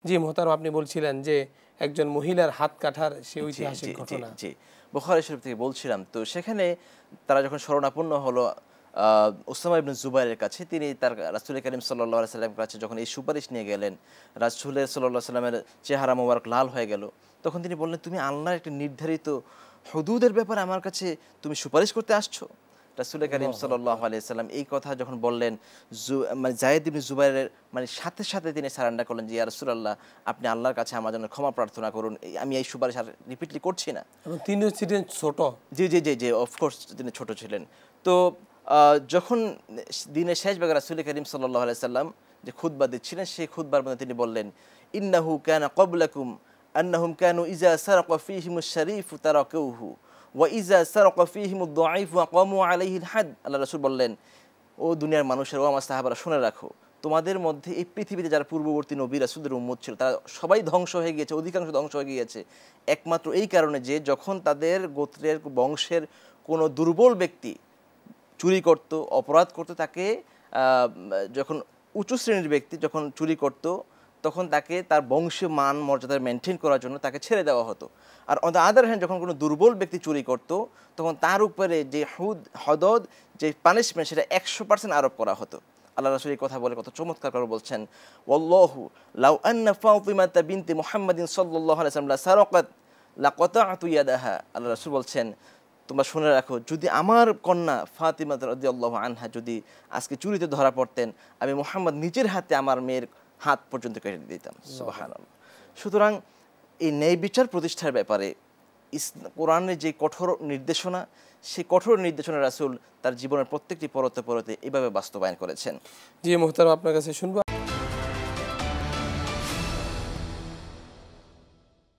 জি মোহতারাম, আপনি বলছিলেন যে একজন মহিলার হাত কাটার সে ঐতিহাসিক ঘটনা। জি বুখারী শরীফ থেকে বলছিলাম। তো সেখানে তারা যখন শরণাপন্ন হলো উসামা ইবনে জুবাইরের কাছে, তিনি তার রাসূল করিম সাল্লাল্লাহু আলাইহি সাল্লামের কাছে যখন এই সুপারিশ নিয়ে গেলেন, রাসূল সাল্লাল্লাহু আলাইহি সাল্লামের চেহারা মোবারক লাল হয়ে গেল। তখন তিনি বললেন, তুমি আল্লাহর একটা নির্ধারিত হুদুদের ব্যাপারে আমার কাছে তুমি সুপারিশ করতে আসছো? রাসূল করিম আল্লাহু সাল্লাল্লাহু আকবার। আলাইহি সাল্লাম এই কথা যখন বললেন, মানে যায়েদ ইবনে জুবাইরের মানে সাথে সাথে তিনি সারেন্ডার করলেন যে, ইয়া রাসূলুল্লাহ, আপনি আল্লাহর কাছে আমার জন্য ক্ষমা প্রার্থনা করুন। আমি এই সুপারিশ আর রিপিটলি করছি না। এবং তিনিও ছিলেন ছোট। জি, অফকোর্স তিনি ছোট ছিলেন। তো যখন দিনের শেষ ভাগে রাসূল করিম সাল্লাল্লাহু আলাইহি সাল্লাম যে খুতবা দিচ্ছিলেন, সেই খুতবার মধ্যে তিনি বললেন, ইন্নাহু কানা ক্বাবলাকুম আন্নাহুম কানু ইযা সারাকা ফীহিমুশ শারীফু তারাকুহু ওয়া ইযা সারাকা ফীহিমুদ দাঈফু আকামু আলাইহিল হাদ। আল্লাহ রাসূল বললেন, ও দুনিয়ার মানুষেরা, ও আমার সাহাবারা, শুনে রাখো, তোমাদের মধ্যে এই পৃথিবীতে যারা পূর্ববর্তী নবী রাসূলদের উম্মত ছিল, তারা সবাই ধ্বংস হয়ে গিয়েছে, অধিকাংশ ধ্বংস হয়ে গিয়েছে একমাত্র এই কারণে যে যখন তাদের গোত্রের বংশের কোনো দুর্বল ব্যক্তি চুরি করত, অপরাধ করত, তাকে যখন উঁচু শ্রেণীর ব্যক্তি যখন চুরি করত, তখন তাকে তার বংশীয় মান মর্যাদা মেনটেন করার জন্য তাকে ছেড়ে দেওয়া হতো। আর অন দ্য আদার হ্যান্ড, যখন কোনো দুর্বল ব্যক্তি চুরি করত, তখন তার উপরে যে হদদ, যে পানিশমেন্ট, সেটা 100% আরোপ করা হতো। আল্লাহ রাসূল এই কথা বলে কত চমৎকার করে বলছেন, ওয়াল্লাহু লাউ আন্না ফাতিমাতা বিনতি মুহাম্মাদিন সাল্লাল্লাহু আলাইহি ওয়াসাল্লাম সারাকাত লাকাতা'তু ইয়াদাহা। আল্লাহ রাসূল বলছেন, তোমরা শুনে রাখো, যদি আমার কন্যা ফাতিমা রাদিয়াল্লাহু আনহা যদি আজকে চুরিতে ধরা পড়তেন, আমি মুহাম্মদ নিজের হাতে আমার মেয়ের হাত পর্যন্ত কেটে দিতাম। সুবহানাল্লাহ। সুতরাং এই ন্যায় বিচার প্রতিষ্ঠার ব্যাপারে কোরআনের যে কঠোর নির্দেশনা, সেই কঠোর নির্দেশনা রাসূল তার জীবনের প্রত্যেকটি পরতে পরতে এভাবে বাস্তবায়ন করেছেন। জি মোহতারাম, আপনার কাছে শুনবো।